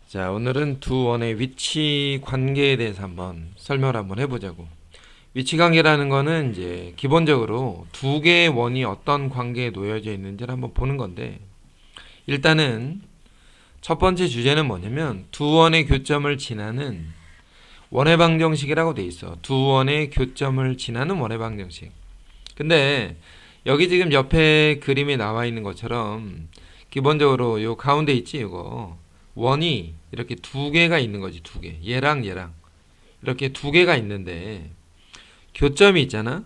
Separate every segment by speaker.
Speaker 1: 자, 오늘은 두 원의 위치 관계에 대해서 한번 설명을 한번 해보자고. 위치 관계라는 거는 이제 기본적으로 두 개의 원이 어떤 관계에 놓여져 있는지를 한번 보는 건데, 일단은 첫 번째 주제는 뭐냐면 두 원의 교점을 지나는 원의 방정식이라고 돼 있어. 두 원의 교점을 지나는 원의 방정식. 근데 여기 지금 옆에 그림에 나와 있는 것처럼 기본적으로 요 가운데 있지, 이거 원이 이렇게 두 개가 있는 거지. 두 개, 얘랑 얘랑 이렇게 두 개가 있는데 교점이 있잖아.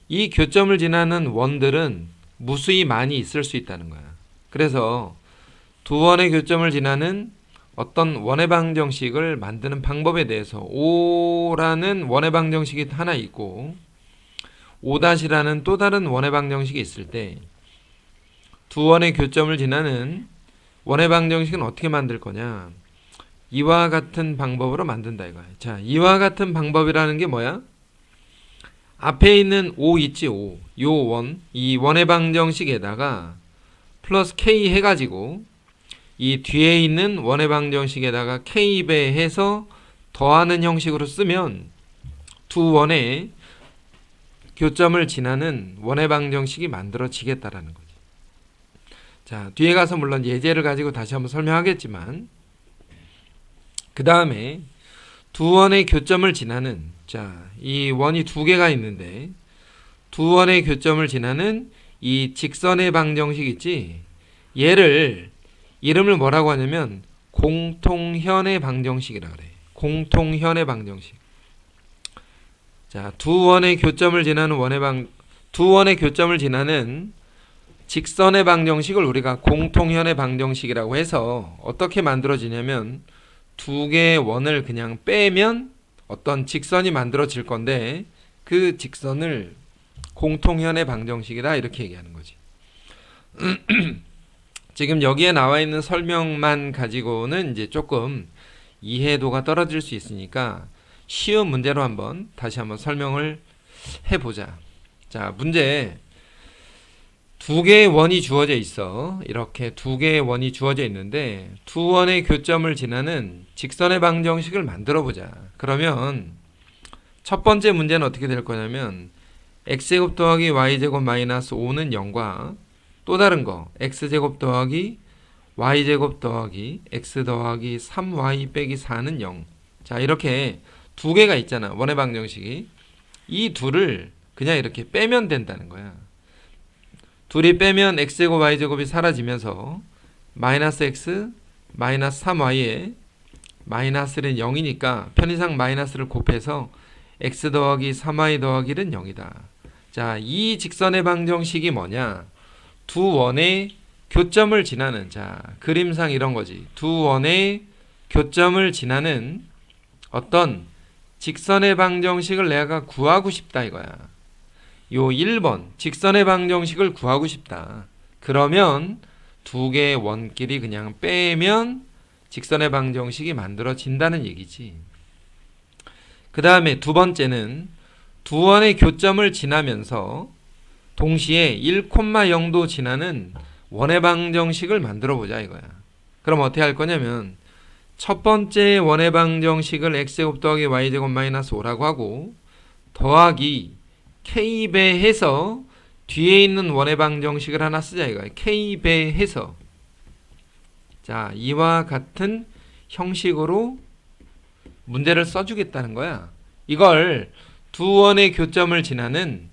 Speaker 1: 이 교점을 지나는 원들은 무수히 많이 있을 수 있다는 거야. 그래서 두 원의 교점을 지나는 어떤 원의 방정식을 만드는 방법에 대해서 O라는 원의 방정식이 하나 있고 O-라는 또 다른 원의 방정식이 있을 때 두 원의 교점을 지나는 원의 방정식은 어떻게 만들 거냐? 이와 같은 방법으로 만든다 이거야. 자, 이와 같은 방법이라는 게 뭐야? 앞에 있는 O 있지, O. 요 원, 이 원의 방정식에다가 플러스 K 해가지고 이 뒤에 있는 원의 방정식에다가 K 배해서 더하는 형식으로 쓰면 두 원의 교점을 지나는 원의 방정식이 만들어지겠다라는 거지. 자, 뒤에 가서 물론 예제를 가지고 다시 한번 설명하겠지만, 그 다음에 두 원의 교점을 지나는, 자, 이 원이 두 개가 있는데 두 원의 교점을 지나는 이 직선의 방정식 있지, 얘를 이름을 뭐라고 하냐면 공통현의 방정식이라 그래. 공통현의 방정식. 자, 두 원의 교점을 지나는 두 원의 교점을 지나는 직선의 방정식을 우리가 공통현의 방정식이라고 해서 어떻게 만들어지냐면 두 개의 원을 그냥 빼면 어떤 직선이 만들어질 건데 그 직선을 공통현의 방정식이다 이렇게 얘기하는 거지. 지금 여기에 나와 있는 설명만 가지고는 이제 조금 이해도가 떨어질 수 있으니까 쉬운 문제로 다시 한번 설명을 해보자. 자, 문제. 두 개의 원이 주어져 있어. 이렇게 두 개의 원이 주어져 있는데 두 원의 교점을 지나는 직선의 방정식을 만들어 보자. 그러면 첫 번째 문제는 어떻게 될 거냐면 x제곱 더하기 y제곱 마이너스 5는 0과 또 다른 거 x제곱 더하기 y제곱 더하기 x 더하기 3y 빼기 4는 0. 자, 이렇게 두 개가 있잖아. 원의 방정식이. 이 둘을 그냥 이렇게 빼면 된다는 거야. 둘이 빼면 x제곱 y제곱이 사라지면서 마이너스 x 마이너스 3y에 마이너스는 0이니까 편의상 마이너스를 곱해서 x 더하기 3y 더하기 1은 0이다. 자, 이 직선의 방정식이 뭐냐? 두 원의 교점을 지나는, 자, 그림상 이런 거지. 두 원의 교점을 지나는 어떤 직선의 방정식을 내가 구하고 싶다 이거야. 요 1번 직선의 방정식을 구하고 싶다. 그러면 두 개의 원끼리 그냥 빼면 직선의 방정식이 만들어진다는 얘기지. 그 다음에 두 번째는 두 원의 교점을 지나면서 동시에 1,0도 지나는 원의 방정식을 만들어 보자 이거야. 그럼 어떻게 할 거냐면 첫 번째 원의 방정식을 x제곱 더하기 y제곱 마이너스 5라고 하고 더하기 k배해서 뒤에 있는 원의 방정식을 하나 쓰자 이거야. k배해서. 자, 이와 같은 형식으로 문제를 써주겠다는 거야. 이걸 두 원의 교점을 지나는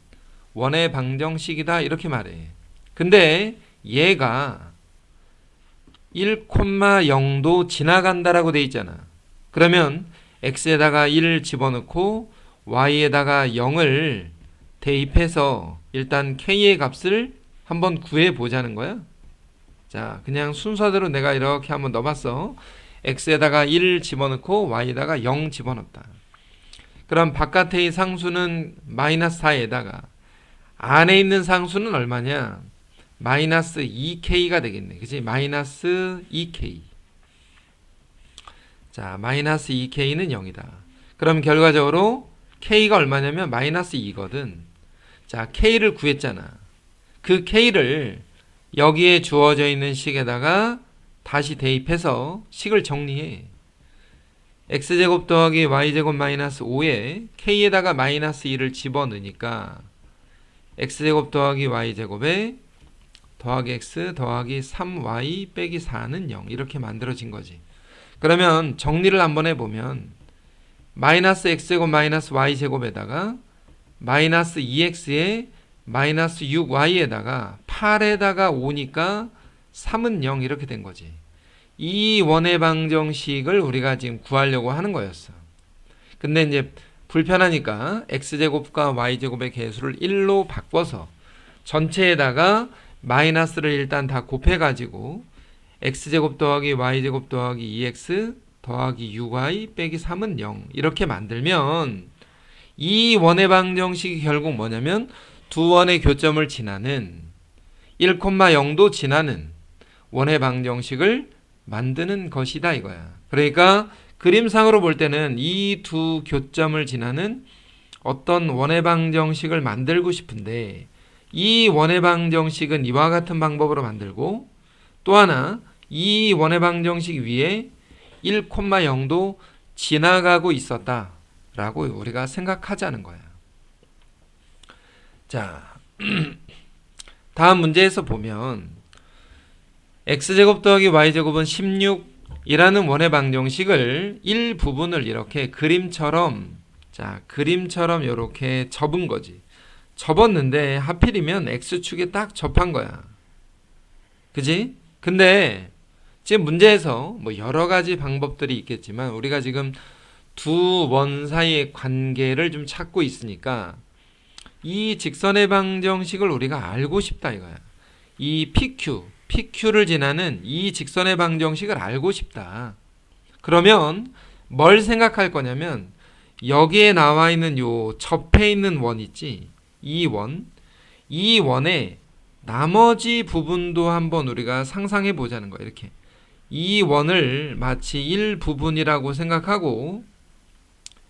Speaker 1: 원의 방정식이다 이렇게 말해. 근데 얘가 1,0도 지나간다라고 돼 있잖아. 그러면 x에다가 1을 집어넣고 y에다가 0을 대입해서 일단 k의 값을 한번 구해보자는 거야. 자, 그냥 순서대로 내가 이렇게 한번 넣어봤어. x에다가 1 집어넣고 y에다가 0 집어넣었다. 그럼 바깥의 상수는 마이너스 4에다가 안에 있는 상수는 얼마냐? 마이너스 2k가 되겠네. 그치? 마이너스 2k. 자, 마이너스 2k는 0이다. 그럼 결과적으로 k가 얼마냐면 마이너스 2거든. 자, k를 구했잖아. 그 k를 여기에 주어져 있는 식에다가 다시 대입해서 식을 정리해. x제곱 더하기 y제곱 마이너스 5에 k에다가 마이너스 2를 집어넣으니까 x제곱 더하기 y제곱에 더하기 x 더하기 3y 빼기 4는 0 이렇게 만들어진 거지. 그러면 정리를 한번 해보면 마이너스 x제곱 마이너스 y제곱에다가 마이너스 2x에 마이너스 6y에다가 8에다가 5니까 3은 0 이렇게 된 거지. 이 원의 방정식을 우리가 지금 구하려고 하는 거였어. 근데 이제 불편하니까 x제곱과 y제곱의 개수를 1로 바꿔서 전체에다가 마이너스를 일단 다 곱해가지고 x제곱 더하기 y제곱 더하기 2x 더하기 6y 빼기 3은 0 이렇게 만들면 이 원의 방정식이 결국 뭐냐면 두 원의 교점을 지나는 1,0도 지나는 원의 방정식을 만드는 것이다 이거야. 그러니까 그림상으로 볼 때는 이 두 교점을 지나는 어떤 원의 방정식을 만들고 싶은데 이 원의 방정식은 이와 같은 방법으로 만들고 또 하나 이 원의 방정식 위에 1,0도 지나가고 있었다라고 우리가 생각하자는 거야. 자, 다음 문제에서 보면 x제곱 더하기 y제곱은 16이라는 원의 방정식을 일부분을 이렇게 그림처럼 이렇게 접은 거지. 접었는데 하필이면 x축에 딱 접한 거야. 그지? 근데 지금 문제에서 뭐 여러 가지 방법들이 있겠지만 우리가 지금 두 원 사이의 관계를 좀 찾고 있으니까 이 직선의 방정식을 우리가 알고 싶다 이거야. 이 PQ를 지나는 이 직선의 방정식을 알고 싶다. 그러면 뭘 생각할 거냐면 여기에 나와 있는 요 접해 있는 원 있지? 이 원의 나머지 부분도 한번 우리가 상상해 보자는 거야. 이렇게 이 원을 마치 일부분이라고 생각하고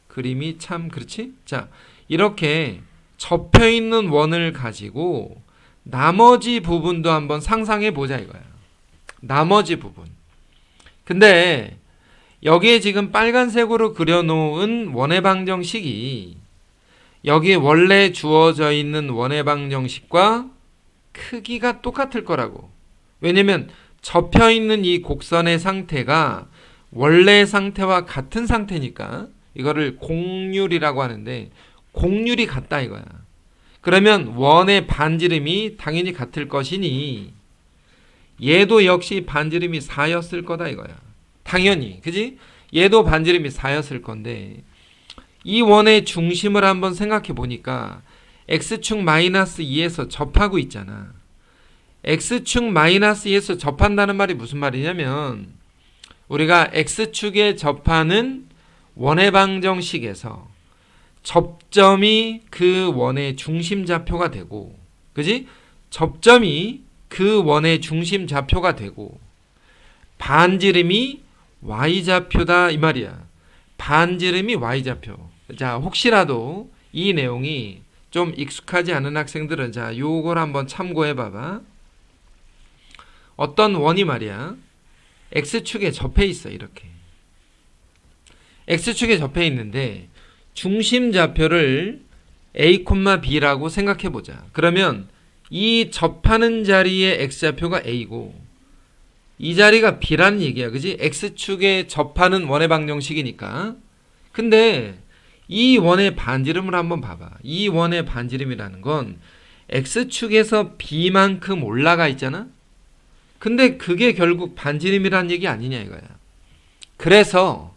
Speaker 1: 그림이 참 그렇지? 자, 이렇게 접혀 있는 원을 가지고 나머지 부분도 한번 상상해 보자 이거야. 나머지 부분. 근데 여기에 지금 빨간색으로 그려놓은 원의 방정식이 여기에 원래 주어져 있는 원의 방정식과 크기가 똑같을 거라고. 왜냐면 접혀 있는 이 곡선의 상태가 원래 상태와 같은 상태니까 이거를 곡률이라고 하는데 곡률이 같다 이거야. 그러면 원의 반지름이 당연히 같을 것이니 얘도 역시 반지름이 4였을 거다 이거야. 당연히. 그지? 얘도 반지름이 4였을 건데 이 원의 중심을 한번 생각해 보니까 x축 마이너스 2에서 접하고 있잖아. x축 마이너스 2에서 접한다는 말이 무슨 말이냐면 우리가 x축에 접하는 원의 방정식에서 접점이 그 원의 중심 좌표가 되고, 그지? 접점이 그 원의 중심 좌표가 되고, 반지름이 y좌표다 이 말이야. 반지름이 y좌표. 자, 혹시라도 이 내용이 좀 익숙하지 않은 학생들은 자, 요걸 한번 참고해 봐봐. 어떤 원이 말이야. x축에 접해 있어 이렇게. x축에 접해 있는데 중심 좌표를 a, b라고 생각해 보자. 그러면 이 접하는 자리의 x좌표가 a고 이 자리가 b라는 얘기야. 그지? x축에 접하는 원의 방정식이니까. 근데 이 원의 반지름을 한번 봐봐. 이 원의 반지름이라는 건 x축에서 b만큼 올라가 있잖아. 근데 그게 결국 반지름이라는 얘기 아니냐 이거야. 그래서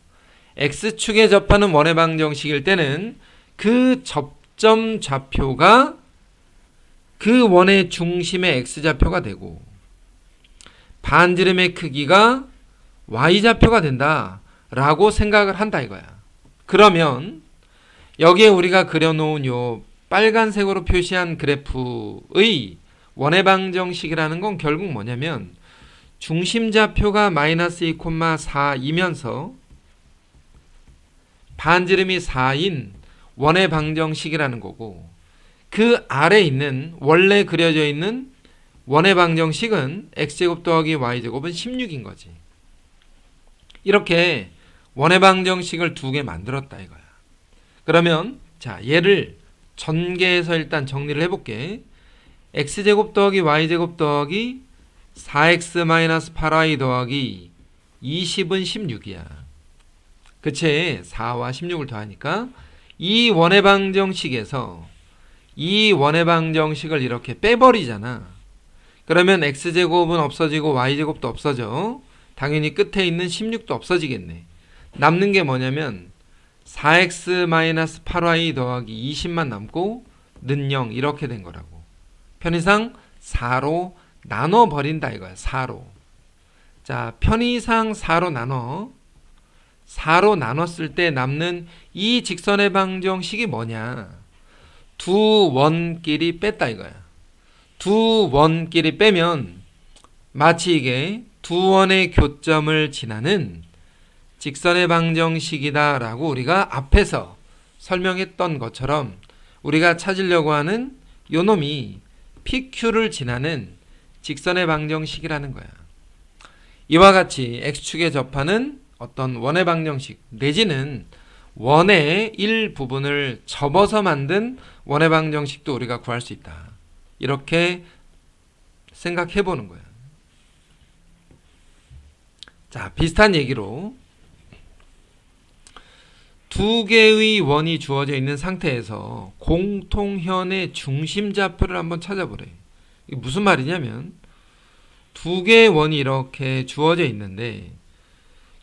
Speaker 1: x축에 접하는 원의 방정식일 때는 그 접점 좌표가 그 원의 중심의 x좌표가 되고 반지름의 크기가 y좌표가 된다라고 생각을 한다 이거야. 그러면 여기에 우리가 그려놓은 요 빨간색으로 표시한 그래프의 원의 방정식이라는 건 결국 뭐냐면 중심좌표가 마이너스 2,4이면서 반지름이 4인 원의 방정식이라는 거고 그 아래 있는 원래 그려져 있는 원의 방정식은 x제곱 더하기 y제곱은 16인 거지. 이렇게 원의 방정식을 두 개 만들었다 이거야. 그러면 자, 얘를 전개해서 일단 정리를 해볼게. x제곱 더하기 y제곱 더하기 4x-8y 더하기 20은 16이야. 그치? 4와 16을 더하니까 이 원의 방정식에서 이 원의 방정식을 이렇게 빼버리잖아. 그러면 x제곱은 없어지고 y제곱도 없어져. 당연히 끝에 있는 16도 없어지겠네. 남는 게 뭐냐면 4x-8y 더하기 20만 남고 는 0 이렇게 된 거라고. 편의상 4로 나눠버린다 이거야. 4로. 자, 편의상 4로 나눠. 4로 나눴을 때 남는 이 직선의 방정식이 뭐냐? 두 원끼리 뺐다 이거야. 두 원끼리 빼면 마치 이게 두 원의 교점을 지나는 직선의 방정식이다 라고 우리가 앞에서 설명했던 것처럼 우리가 찾으려고 하는 요놈이 PQ를 지나는 직선의 방정식이라는 거야. 이와 같이 X축에 접하는 어떤 원의 방정식 내지는 원의 일부분을 접어서 만든 원의 방정식도 우리가 구할 수 있다. 이렇게 생각해 보는 거야. 자, 비슷한 얘기로 두 개의 원이 주어져 있는 상태에서 공통현의 중심좌표를 한번 찾아보래. 이게 무슨 말이냐면 두 개의 원이 이렇게 주어져 있는데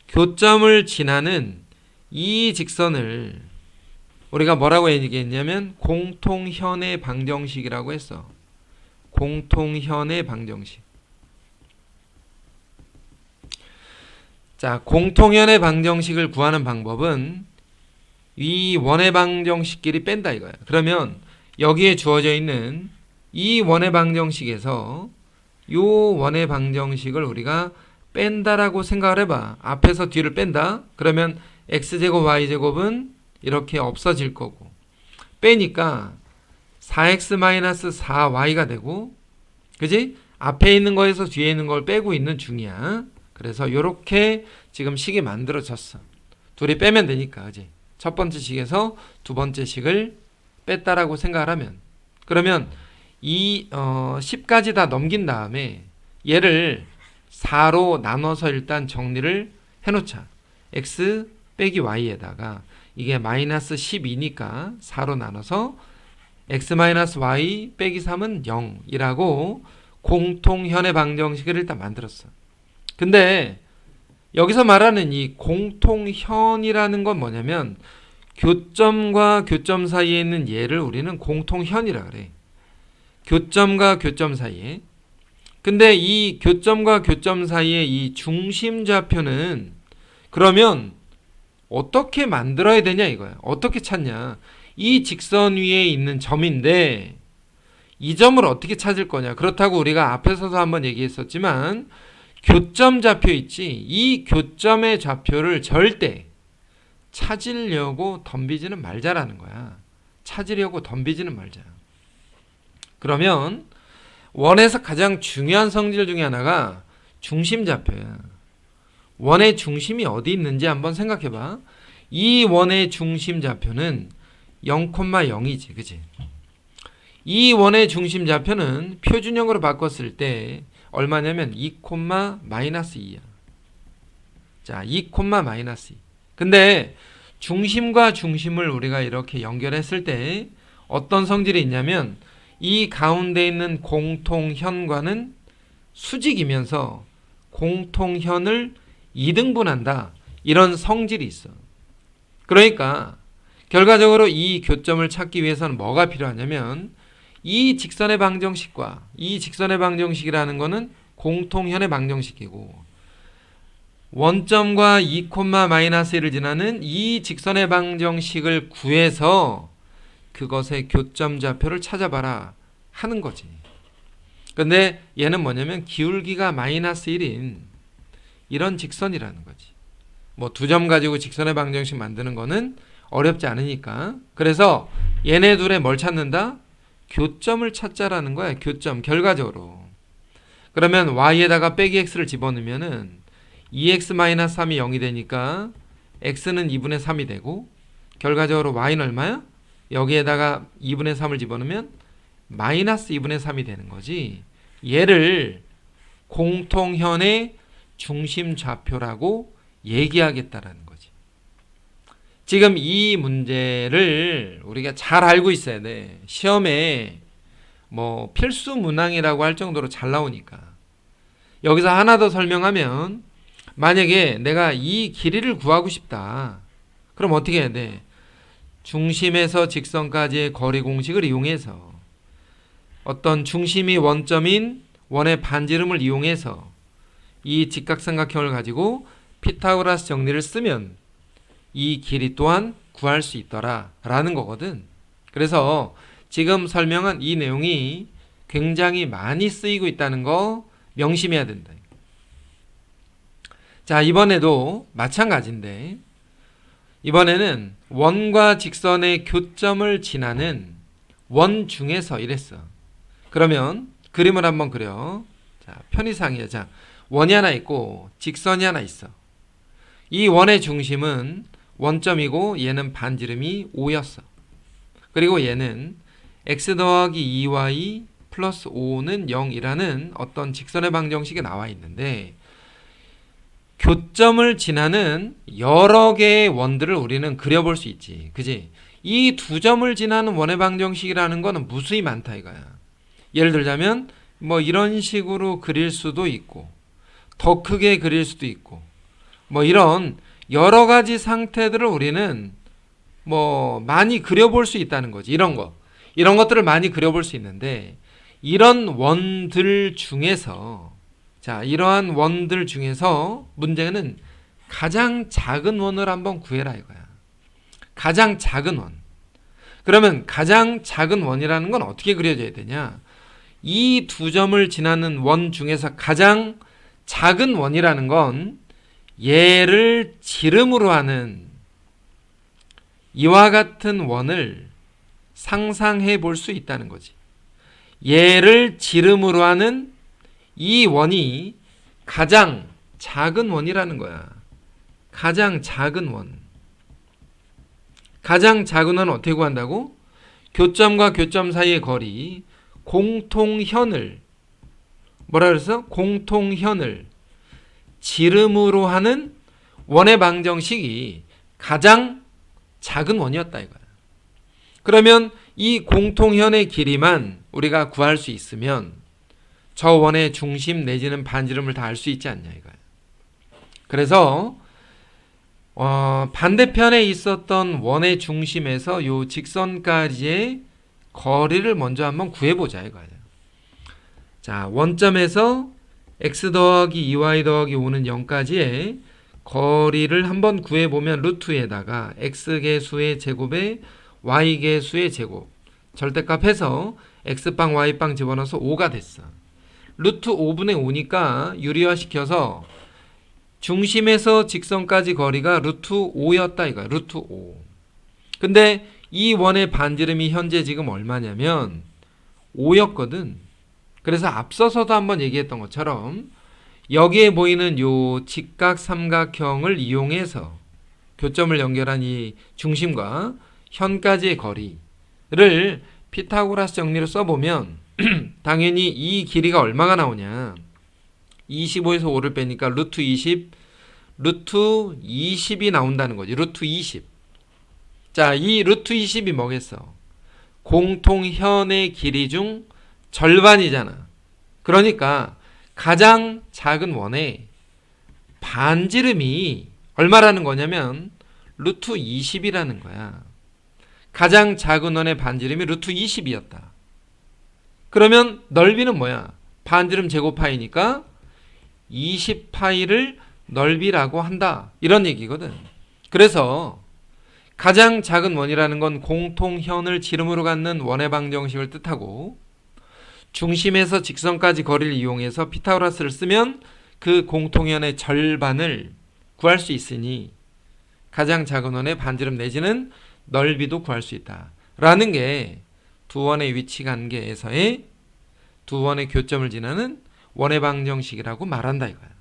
Speaker 1: 교점을 지나는 이 직선을 우리가 뭐라고 얘기했냐면 공통현의 방정식이라고 했어. 공통현의 방정식. 자, 공통현의 방정식을 구하는 방법은 이 원의 방정식끼리 뺀다 이거야. 그러면 여기에 주어져 있는 이 원의 방정식에서 이 원의 방정식을 우리가 뺀다라고 생각을 해봐. 앞에서 뒤를 뺀다. 그러면 x제곱 y제곱은 이렇게 없어질 거고 빼니까 4x-4y가 되고 그지? 앞에 있는 거에서 뒤에 있는 걸 빼고 있는 중이야. 그래서 이렇게 지금 식이 만들어졌어. 둘이 빼면 되니까 그지? 첫 번째 식에서 두 번째 식을 뺐다라고 생각을 하면 그러면 이 10까지 다 넘긴 다음에 얘를 4로 나눠서 일단 정리를 해놓자. x 빼기 y에다가 이게 마이너스 12니까 4로 나눠서 x-y 빼기 3은 0이라고 공통현의 방정식을 일단 만들었어. 근데 여기서 말하는 이 공통현이라는 건 뭐냐면 교점과 교점 사이에 있는 얘를 우리는 공통현이라 그래. 교점과 교점 사이에. 근데 이 교점과 교점 사이에 이 중심좌표는 그러면 어떻게 만들어야 되냐 이거야. 어떻게 찾냐. 이 직선 위에 있는 점인데 이 점을 어떻게 찾을 거냐. 그렇다고 우리가 앞에서도 한번 얘기했었지만 교점 좌표 있지. 이 교점의 좌표를 절대 찾으려고 덤비지는 말자라는 거야. 찾으려고 덤비지는 말자. 그러면 원에서 가장 중요한 성질 중에 하나가 중심 좌표야. 원의 중심이 어디 있는지 한번 생각해봐. 이 원의 중심 좌표는 0,0이지. 그치? 이 원의 중심 좌표는 표준형으로 바꿨을 때 얼마냐면 2,-2야. 자, 2,-2. 근데 중심과 중심을 우리가 이렇게 연결했을 때 어떤 성질이 있냐면 이 가운데 있는 공통현과는 수직이면서 공통현을 2등분한다. 이런 성질이 있어. 그러니까 결과적으로 이 교점을 찾기 위해서는 뭐가 필요하냐면 이 직선의 방정식과 이 직선의 방정식이라는 거는 공통현의 방정식이고 원점과 2,-1을 지나는 이 직선의 방정식을 구해서 그것의 교점 좌표를 찾아봐라 하는 거지. 근데 얘는 뭐냐면 기울기가 -1인 이런 직선이라는 거지. 뭐 두 점 가지고 직선의 방정식 만드는 거는 어렵지 않으니까. 그래서 얘네 둘의 뭘 찾는다? 교점을 찾자라는 거야. 교점. 결과적으로 그러면 y에다가 빼기 x를 집어넣으면은 2x-3이 0이 되니까 x는 2분의 3이 되고, 결과적으로 y는 얼마야? 여기에다가 2분의 3을 집어넣으면 마이너스 2분의 3이 되는 거지. 얘를 공통현의 중심 좌표라고 얘기하겠다라는 거지. 지금 이 문제를 우리가 잘 알고 있어야 돼. 시험에 뭐 필수 문항이라고 할 정도로 잘 나오니까. 여기서 하나 더 설명하면, 만약에 내가 이 길이를 구하고 싶다. 그럼 어떻게 해야 돼? 중심에서 직선까지의 거리 공식을 이용해서 어떤 중심이 원점인 원의 반지름을 이용해서 이 직각삼각형을 가지고 피타고라스 정리를 쓰면 이 길이 또한 구할 수 있더라 라는 거거든. 그래서 지금 설명한 이 내용이 굉장히 많이 쓰이고 있다는 거 명심해야 된다. 자, 이번에도 마찬가지인데, 이번에는 원과 직선의 교점을 지나는 원 중에서 이랬어. 그러면 그림을 한번 그려. 자, 편의상이야. 자, 원이 하나 있고 직선이 하나 있어. 이 원의 중심은 원점이고 얘는 반지름이 5였어. 그리고 얘는 x 더하기 2y 플러스 5는 0이라는 어떤 직선의 방정식이 나와 있는데, 교점을 지나는 여러 개의 원들을 우리는 그려볼 수 있지. 그지? 이 두 점을 지나는 원의 방정식이라는 거는 무수히 많다 이거야. 예를 들자면 뭐 이런 식으로 그릴 수도 있고, 더 크게 그릴 수도 있고, 뭐 이런 여러 가지 상태들을 우리는 뭐 많이 그려볼 수 있다는 거지. 이런 것들을 많이 그려볼 수 있는데, 이런 원들 중에서, 자, 이러한 원들 중에서 문제는 가장 작은 원을 한번 구해라 이거야. 가장 작은 원. 그러면 가장 작은 원이라는 건 어떻게 그려져야 되냐? 이 두 점을 지나는 원 중에서 가장 작은 원이라는 건 얘를 지름으로 하는 이와 같은 원을 상상해 볼 수 있다는 거지. 얘를 지름으로 하는 이 원이 가장 작은 원이라는 거야. 가장 작은 원. 가장 작은 원은 어떻게 구한다고? 교점과 교점 사이의 거리, 공통현을, 뭐라 그랬어? 공통현을 지름으로 하는 원의 방정식이 가장 작은 원이었다 이거야. 그러면 이 공통현의 길이만 우리가 구할 수 있으면 저 원의 중심 내지는 반지름을 다 알 수 있지 않냐 이거야. 그래서 반대편에 있었던 원의 중심에서 요 직선까지의 거리를 먼저 한번 구해보자 이거야. 자, 원점에서 x 더하기 2y 더하기 5는 0까지의 거리를 한번 구해보면 루트에다가 x개수의 제곱에 y개수의 제곱 절대값 해서 x빵 y빵 집어넣어서 5가 됐어. 루트 5분의 5니까 유리화시켜서 중심에서 직선까지 거리가 루트 5였다 이거야. 루트 5. 근데 이 원의 반지름이 현재 지금 얼마냐면 5였거든. 그래서 앞서서도 한번 얘기했던 것처럼 여기에 보이는 요 직각삼각형을 이용해서 교점을 연결한 이 중심과 현까지의 거리를 피타고라스 정리로 써보면 당연히 이 길이가 얼마가 나오냐? 25에서 5를 빼니까 루트 20, 루트 20이 나온다는 거지. 루트 20. 자, 이 루트 20이 뭐겠어? 공통현의 길이 중 절반이잖아. 그러니까 가장 작은 원의 반지름이 얼마라는 거냐면 루트 20이라는 거야. 가장 작은 원의 반지름이 루트 20이었다. 그러면 넓이는 뭐야? 반지름 제곱파이니까 20파이를 넓이라고 한다. 이런 얘기거든. 그래서 가장 작은 원이라는 건 공통현을 지름으로 갖는 원의 방정식을 뜻하고, 중심에서 직선까지 거리를 이용해서 피타고라스를 쓰면 그 공통현의 절반을 구할 수 있으니 가장 작은 원의 반지름 내지는 넓이도 구할 수 있다. 라는 게 두 원의 위치 관계에서의 두 원의 교점을 지나는 원의 방정식이라고 말한다 이거야.